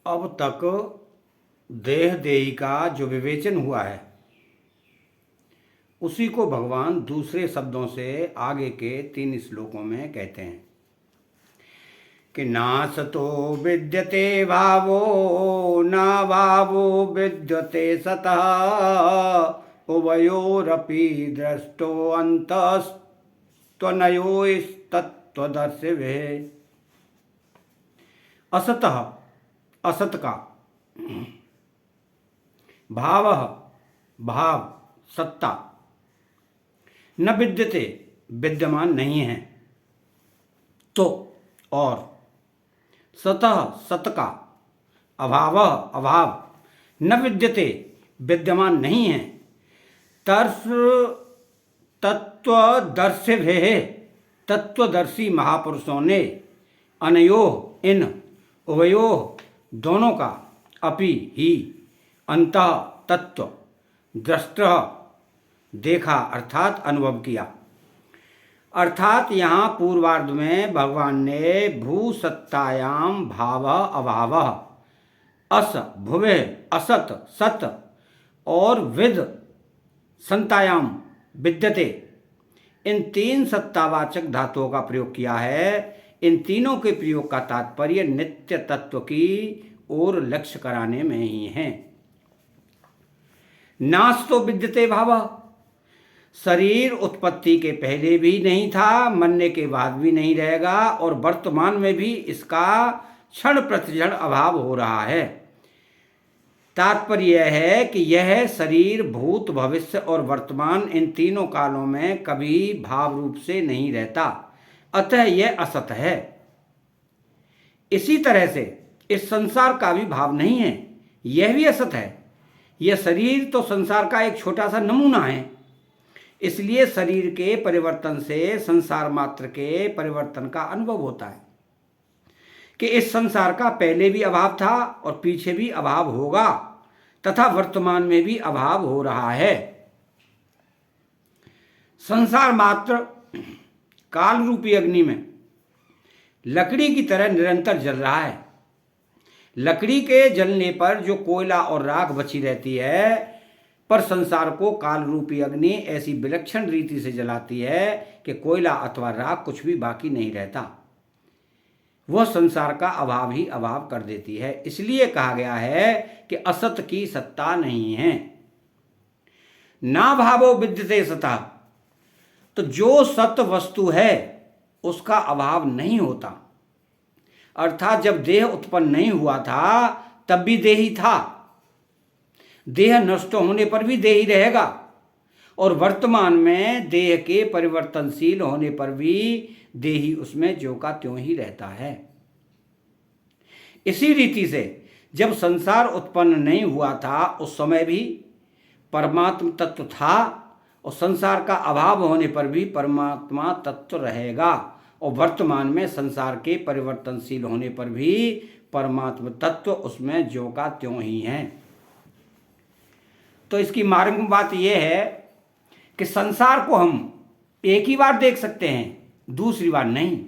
अब तक देह देही का जो विवेचन हुआ है उसी को भगवान दूसरे शब्दों से आगे के 3 श्लोकों में कहते हैं कि नासतो विद्यते भावो ना भावो विद्यते सतः उभयोरपि दृष्टो अंतस्त्वनयोस्तत्त्वदर्शिभिः। असतः असत का, भावः भाव सत्ता, न विद्यते विद्यमान नहीं है, तो और सतः सत का, अभावः अभाव, न विद्यते विद्यमान नहीं है, तर्स तत्वदर्शिभिः तत्वदर्शी महापुरुषों ने अनयोः इन उभयोः दोनों का अपि ही अंतः तत्व दृष्टः देखा अर्थात अनुभव किया। अर्थात यहाँ पूर्वार्ध में भगवान ने भू सत्तायाम भाव अभाव अस भुवे असत सत और विद संतायाम विद्यते इन 3 सत्तावाचक धातुओं का प्रयोग किया है। इन तीनों के प्रयोग का तात्पर्य नित्य तत्व की ओर लक्ष्य कराने में ही है। नाश तो विद्यते भाव, शरीर उत्पत्ति के पहले भी नहीं था, मरने के बाद भी नहीं रहेगा और वर्तमान में भी इसका क्षण प्रतिक्षण अभाव हो रहा है। तात्पर्य यह है कि यह शरीर भूत भविष्य और वर्तमान इन तीनों कालों में कभी भाव रूप से नहीं रहता, अतः यह असत है। इसी तरह से इस संसार का भी भाव नहीं है, यह भी असत है। यह शरीर तो संसार का एक छोटा सा नमूना है, इसलिए शरीर के परिवर्तन से संसार मात्र के परिवर्तन का अनुभव होता है कि इस संसार का पहले भी अभाव था और पीछे भी अभाव होगा तथा वर्तमान में भी अभाव हो रहा है। संसार मात्र काल रूपी अग्नि में लकड़ी की तरह निरंतर जल रहा है। लकड़ी के जलने पर जो कोयला और राख बची रहती है, पर संसार को काल रूपी अग्नि ऐसी विलक्षण रीति से जलाती है कि कोयला अथवा राख कुछ भी बाकी नहीं रहता, वह संसार का अभाव ही अभाव कर देती है। इसलिए कहा गया है कि असत की सत्ता नहीं है। ना भावो विद्यते सतः, तो जो सत वस्तु है उसका अभाव नहीं होता। अर्थात जब देह उत्पन्न नहीं हुआ था तब भी देही था, देह नष्ट होने पर भी देही रहेगा और वर्तमान में देह के परिवर्तनशील होने पर भी देही उसमें ज्यों का त्यों ही रहता है। इसी रीति से जब संसार उत्पन्न नहीं हुआ था उस समय भी परमात्म तत्व था और संसार का अभाव होने पर भी परमात्मा तत्व रहेगा और वर्तमान में संसार के परिवर्तनशील होने पर भी परमात्मा तत्व उसमें ज्यों का त्यों ही है। तो इसकी मार्ग बात यह है कि संसार को हम एक ही बार देख सकते हैं, दूसरी बार नहीं।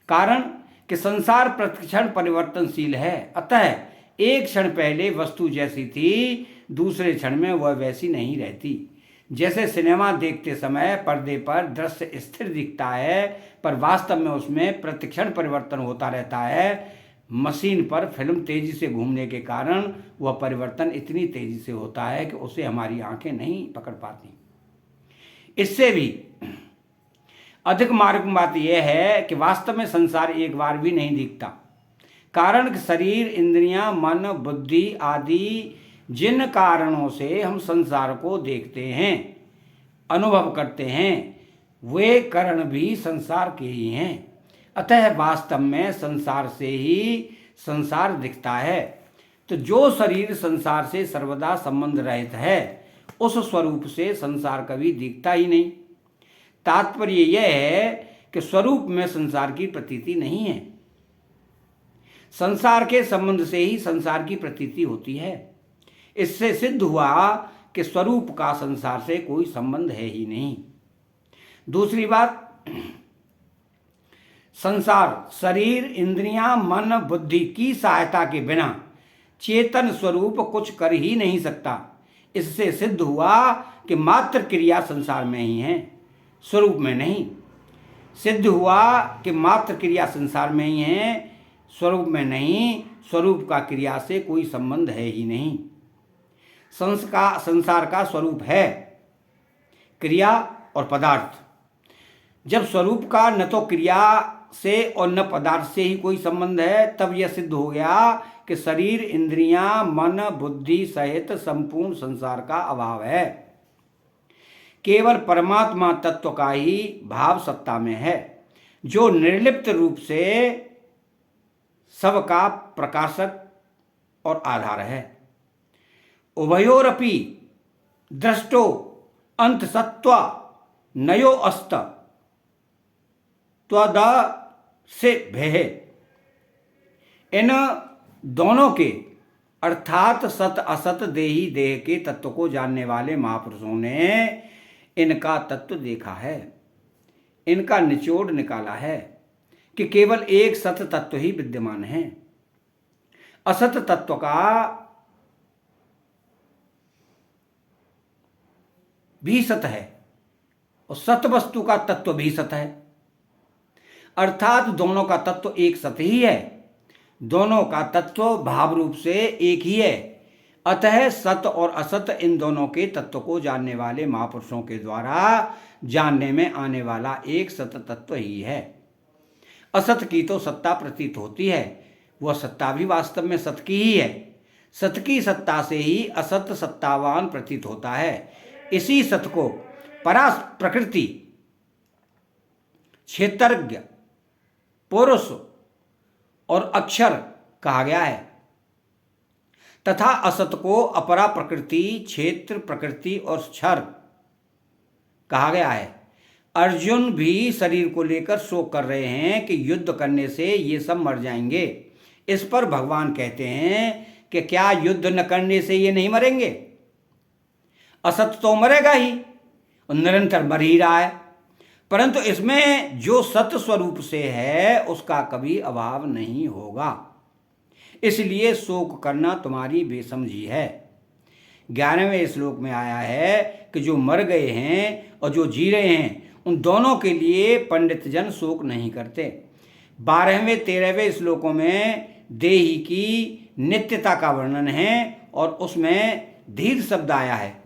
कारण कि संसार प्रतिक्षण परिवर्तनशील है, अतः एक क्षण पहले वस्तु जैसी थी दूसरे क्षण में वह वैसी नहीं रहती। जैसे सिनेमा देखते समय पर्दे पर दृश्य स्थिर दिखता है पर वास्तव में उसमें प्रतिक्षण परिवर्तन होता रहता है। मशीन पर फिल्म तेजी से घूमने के कारण वह परिवर्तन इतनी तेजी से होता है कि उसे हमारी आंखें नहीं पकड़ पाती। इससे भी अधिक मार्ग बात यह है कि वास्तव में संसार एक बार भी नहीं दिखता। कारण कि शरीर, इंद्रियां, मन, बुद्धि आदि जिन कारणों से हम संसार को देखते हैं, अनुभव करते हैं, वे कारण भी संसार के ही हैं। अतः वास्तव में संसार से ही संसार दिखता है। तो जो शरीर संसार से सर्वदा संबंध रहित है उस स्वरूप से संसार कभी दिखता ही नहीं। तात्पर्य यह है कि स्वरूप में संसार की प्रतीति नहीं है, संसार के संबंध से ही संसार की प्रतीति होती है। इससे सिद्ध हुआ कि स्वरूप का संसार से कोई संबंध है ही नहीं। दूसरी बात, संसार शरीर, इंद्रियां, मन, बुद्धि की सहायता के बिना चेतन स्वरूप कुछ कर ही नहीं सकता। इससे सिद्ध हुआ कि मात्र क्रिया संसार में ही है, स्वरूप में नहीं। सिद्ध हुआ कि मात्र क्रिया संसार में ही है, स्वरूप में नहीं। स्वरूप का क्रिया से कोई संबंध है ही नहीं। संसार का स्वरूप है क्रिया और पदार्थ। जब स्वरूप का न तो क्रिया से और न पदार्थ से ही कोई संबंध है, तब यह सिद्ध हो गया कि शरीर, इंद्रियां, मन, बुद्धि सहित संपूर्ण संसार का अभाव है। केवल परमात्मा तत्व का ही भाव सत्ता में है, जो निर्लिप्त रूप से सबका प्रकाशक और आधार है। उभयोरपि दृष्टो अंत सत्व नयो अस्त त्वद से भेह। इन दोनों के अर्थात सत असत देही देह के तत्व को जानने वाले महापुरुषों ने इनका तत्व देखा है, इनका निचोड़ निकाला है कि केवल एक सत तत्व ही विद्यमान है। असत तत्व का भी सत है और सत वस्तु का तत्व भी सत है, अर्थात दोनों का तत्व एक सत ही है। दोनों का तत्व भाव रूप से एक ही है। अतः सत और असत इन दोनों के तत्व को जानने वाले महापुरुषों के द्वारा जानने में आने वाला एक सत तत्व ही है। असत की तो सत्ता प्रतीत होती है, वह सत्ता भी वास्तव में सत की ही है। सत की सत्ता से ही असत सत्तावान प्रतीत होता है। इसी सत को परा प्रकृति, क्षेत्रज्ञ, पुरुष और अक्षर कहा गया है, तथा असत को अपरा प्रकृति, क्षेत्र प्रकृति और क्षर कहा गया है। अर्जुन भी शरीर को लेकर शोक कर रहे हैं कि युद्ध करने से ये सब मर जाएंगे। इस पर भगवान कहते हैं कि क्या युद्ध न करने से ये नहीं मरेंगे? असत तो मरेगा ही और निरंतर मर ही रहा है, परंतु इसमें जो सत स्वरूप से है उसका कभी अभाव नहीं होगा। इसलिए शोक करना तुम्हारी बेसमझी है। 11वें श्लोक में आया है कि जो मर गए हैं और जो जी रहे हैं उन दोनों के लिए पंडित जन शोक नहीं करते। 12वें 13वें श्लोकों में देही की नित्यता का वर्णन है और उसमें धीर शब्द आया है।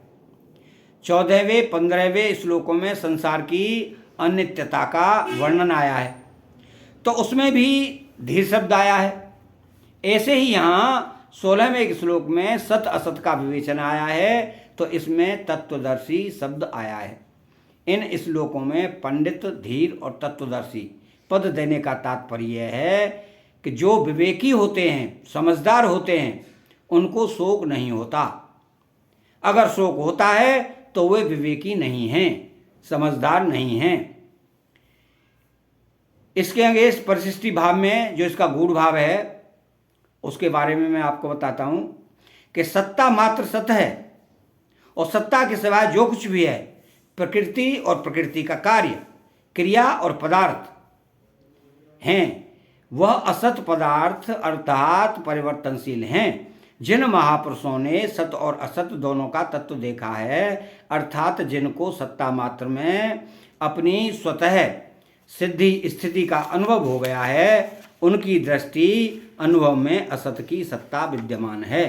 14वें 15वें श्लोकों में संसार की अनित्यता का वर्णन आया है, तो उसमें भी धीर शब्द आया है। ऐसे ही यहाँ 16वें श्लोक में सत असत का विवेचन आया है, तो इसमें तत्वदर्शी शब्द आया है। इन श्लोकों में पंडित, धीर और तत्वदर्शी पद देने का तात्पर्य है कि जो विवेकी होते हैं, समझदार होते हैं, उनको शोक नहीं होता। अगर शोक होता है तो वे विवेकी नहीं हैं, समझदार नहीं हैं। इसके आगे इस परिशिष्टि भाव में जो इसका गूढ़ भाव है उसके बारे में मैं आपको बताता हूं कि सत्ता मात्र सत है और सत्ता के सिवाय जो कुछ भी है प्रकृति और प्रकृति का कार्य, क्रिया और पदार्थ हैं, वह असत पदार्थ अर्थात परिवर्तनशील हैं। जिन महापुरुषों ने सत और असत दोनों का तत्व देखा है, अर्थात जिनको सत्ता मात्र में अपनी स्वतः सिद्धि स्थिति का अनुभव हो गया है, उनकी दृष्टि अनुभव में असत की सत्ता विद्यमान है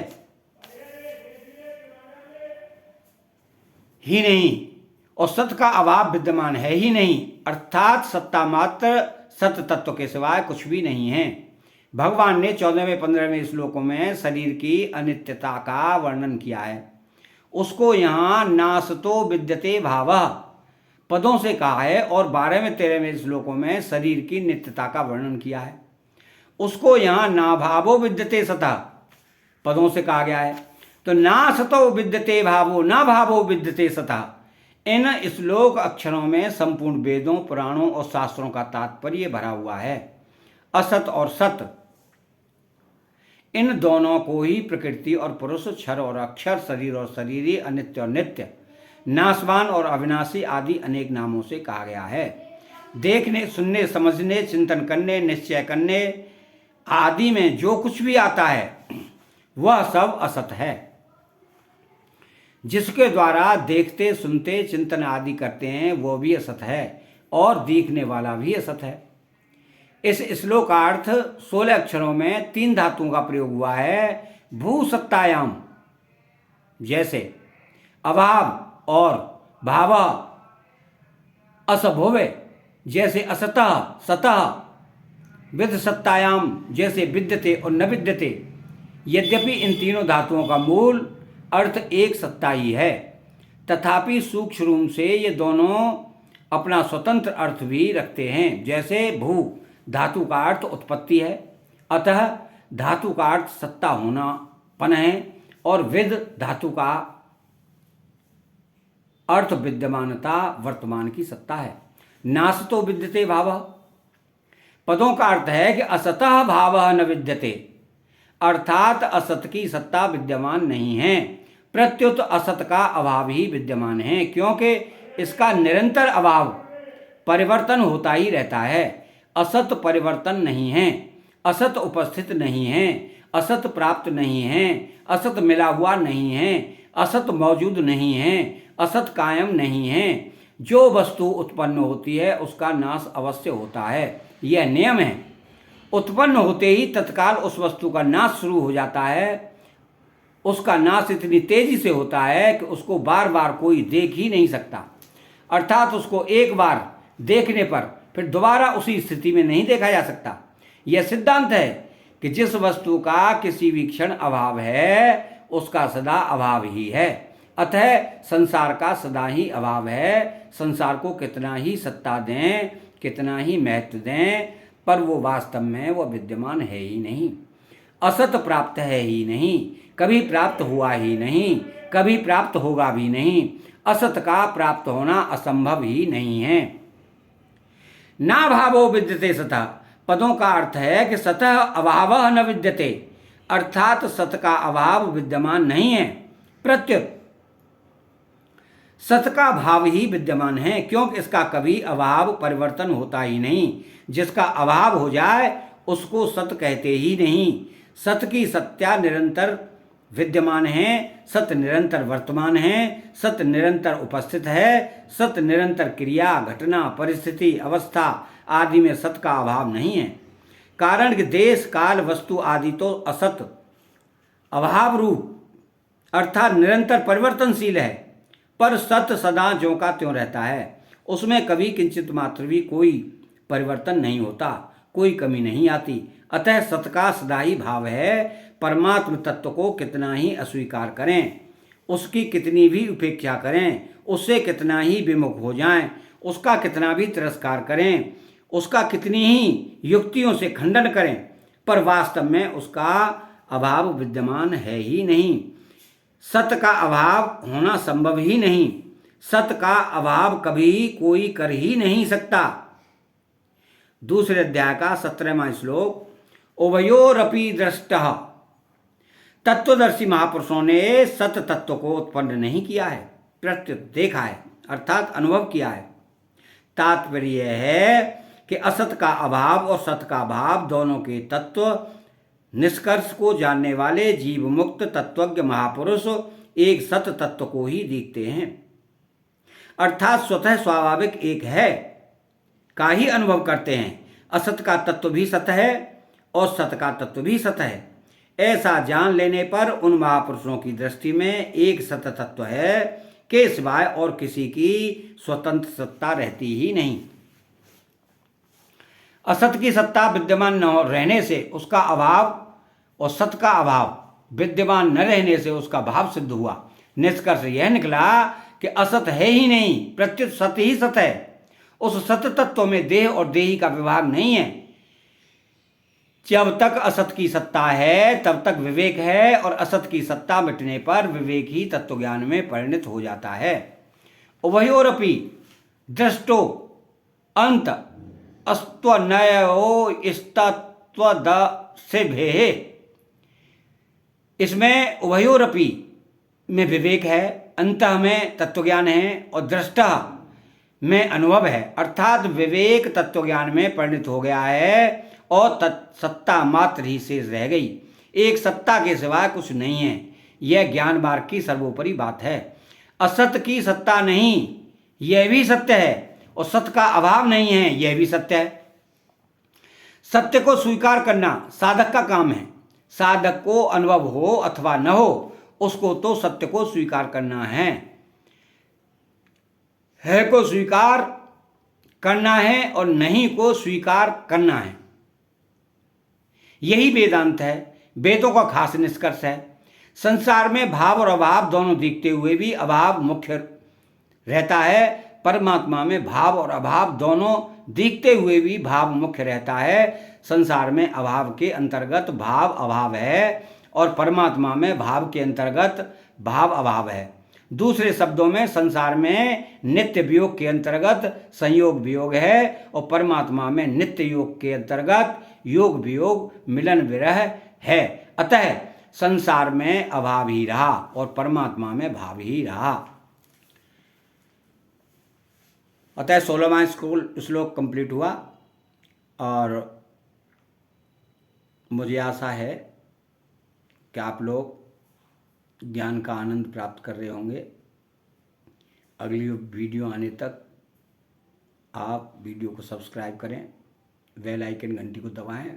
ही नहीं और सत का अभाव विद्यमान है ही नहीं, अर्थात सत्ता मात्र सत तत्व के सिवाय कुछ भी नहीं है। भगवान ने 14वें 15वें श्लोकों में शरीर की अनित्यता का वर्णन किया है। उसको यहाँ नासतो विद्यते भावः पदों से कहा है और 12वें 13वें श्लोकों में शरीर की नित्यता का वर्णन किया है। उसको यहाँ नाभावो विद्यते सतः पदों से कहा गया है। तो नासतो विद्यते भावो ना भावो विद्यते सतः, इन श्लोक अक्षरों में संपूर्ण वेदों, पुराणों और शास्त्रों का तात्पर्य भरा हुआ है। असत और सत इन दोनों को ही प्रकृति और पुरुष, क्षर और अक्षर, शरीर और शरीरी, अनित्य और नित्य, नाशवान और अविनाशी आदि अनेक नामों से कहा गया है। देखने, सुनने, समझने, चिंतन करने, निश्चय करने आदि में जो कुछ भी आता है वह सब असत है। जिसके द्वारा देखते सुनते चिंतन आदि करते हैं वो भी असत है और दिखने वाला भी असत है। इस श्लोकार्थ 16 अक्षरों में 3 धातुओं का प्रयोग हुआ है भू सत्तायाम, जैसे अभाव और भाव, असभोवे जैसे असतः सतः, विद सत्तायाम जैसे विद्यते और न विद्यते। यद्यपि इन तीनों धातुओं का मूल अर्थ एक सत्ता ही है, तथापि सूक्ष्म रूप से ये दोनों अपना स्वतंत्र अर्थ भी रखते हैं। जैसे भू धातु का अर्थ उत्पत्ति है, अतः धातु का अर्थ सत्ता होनापन है, और विद धातु का अर्थ विद्यमानता वर्तमान की सत्ता है। नासतो विद्यते भाव, पदों का अर्थ है कि असतः भाव न विद्यते, अर्थात असत की सत्ता विद्यमान नहीं है, प्रत्युत असत का अभाव ही विद्यमान है, क्योंकि इसका निरंतर अभाव परिवर्तन होता ही रहता है। असत परिवर्तन नहीं है, असत उपस्थित नहीं है, असत प्राप्त नहीं है, असत मिला हुआ नहीं है, असत मौजूद नहीं है, असत कायम नहीं है। जो वस्तु उत्पन्न होती है उसका नाश अवश्य होता है, यह नियम है। उत्पन्न होते ही तत्काल उस वस्तु का नाश शुरू हो जाता है। उसका नाश इतनी तेजी से होता है कि उसको बार बार कोई देख ही नहीं सकता, अर्थात उसको एक बार देखने पर फिर दोबारा उसी स्थिति में नहीं देखा जा सकता। यह सिद्धांत है कि जिस वस्तु का किसी भी क्षण अभाव है उसका सदा अभाव ही है। अतः संसार का सदा ही अभाव है। संसार को कितना ही सत्ता दें, कितना ही महत्व दें, पर वो वास्तव में वो विद्यमान है ही नहीं। असत प्राप्त है ही नहीं, कभी प्राप्त हुआ ही नहीं, कभी प्राप्त होगा भी नहीं। असत का प्राप्त होना असंभव ही नहीं है। ना भावो विद्यते सतः, पदों का अर्थ है कि सतः अभाव न विद्यते, अर्थात सत का अभाव विद्यमान नहीं है, प्रत्युत सत का भाव ही विद्यमान है, क्योंकि इसका कभी अभाव परिवर्तन होता ही नहीं। जिसका अभाव हो जाए उसको सत कहते ही नहीं। सत की सत्या निरंतर विद्यमान है, सत निरंतर वर्तमान है, सत निरंतर उपस्थित है, सत निरंतर क्रिया घटना परिस्थिति अवस्था आदि में सत का अभाव नहीं है। कारण कि देश काल वस्तु आदि तो असत अभाव रूप अर्थात निरंतर परिवर्तनशील है, पर सत सदा ज्यों का त्यों रहता है। उसमें कभी किंचित मात्र भी कोई परिवर्तन नहीं होता, कोई कमी नहीं आती। अतः सत का सदा ही भाव है। परमात्म तत्व को कितना ही अस्वीकार करें, उसकी कितनी भी उपेक्षा करें, उससे कितना ही विमुख हो जाएं, उसका कितना भी तिरस्कार करें, उसका कितनी ही युक्तियों से खंडन करें, पर वास्तव में उसका अभाव विद्यमान है ही नहीं। सत का अभाव होना संभव ही नहीं। सत का अभाव कभी कोई कर ही नहीं सकता। दूसरे अध्याय का 17वां श्लोक, उभयोरपि दृष्टः, तत्वदर्शी महापुरुषों ने सत तत्व को उत्पन्न नहीं किया है, प्रत्युत देखा है, अर्थात अनुभव किया है। तात्पर्य यह है कि असत का अभाव और सत का भाव दोनों के तत्व निष्कर्ष को जानने वाले जीव मुक्त तत्वज्ञ महापुरुष एक सत तत्व को ही देखते हैं, अर्थात स्वतः स्वाभाविक एक है का ही अनुभव करते हैं। असत का तत्व भी सत है और सत का तत्व भी सत है। ऐसा जान लेने पर उन महापुरुषों की दृष्टि में एक सत तत्व है के सिवाय और किसी की स्वतंत्र सत्ता रहती ही नहीं। असत की सत्ता विद्यमान न रहने से उसका अभाव और सत का अभाव विद्यमान न रहने से उसका भाव सिद्ध हुआ। निष्कर्ष यह निकला कि असत है ही नहीं, प्रत्युत सत ही सत है। उस सत तत्व में देह और देही का विभाग नहीं है। जब तक असत की सत्ता है तब तक विवेक है, और असत की सत्ता मिटने पर विवेक ही तत्वज्ञान में परिणत हो जाता है। उभयोरपि दृष्टो अंत अस्त्वनयो स्तत्वदर्शिभेः, इसमें उभयोरपि में विवेक है, अंतः में तत्वज्ञान है और दृष्टा में अनुभव है, अर्थात विवेक तत्वज्ञान में परिणत हो गया है और सत्ता मात्र ही शेष रह गई। एक सत्ता के सिवाय कुछ नहीं है। यह ज्ञान मार्ग की सर्वोपरि बात है। असत्य की सत्ता नहीं, यह भी सत्य है, और सत्य का अभाव नहीं है, यह भी सत्य है। सत्य को स्वीकार करना साधक का काम है। साधक को अनुभव हो अथवा न हो, उसको तो सत्य को स्वीकार करना है को स्वीकार करना है और नहीं को स्वीकार करना है। यही वेदांत है, वेदों का खास निष्कर्ष है। संसार में भाव और अभाव दोनों दिखते हुए भी अभाव मुख्य रहता है। परमात्मा में भाव और अभाव दोनों दिखते हुए भी भाव मुख्य रहता है। संसार में अभाव के अंतर्गत भाव अभाव है और परमात्मा में भाव के अंतर्गत भाव अभाव है। दूसरे शब्दों में संसार में नित्य वियोग के अंतर्गत संयोग वियोग है और परमात्मा में नित्य योग के अंतर्गत योग वियोग मिलन विरह है। अतः संसार में अभाव ही रहा और परमात्मा में भाव ही रहा। अतः 16वां श्लोक कंप्लीट हुआ और मुझे आशा है कि आप लोग ज्ञान का आनंद प्राप्त कर रहे होंगे। अगली वीडियो आने तक आप वीडियो को सब्सक्राइब करें, बेल आइकन घंटी को दबाएं।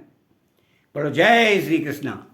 बोलो जय श्री कृष्णा।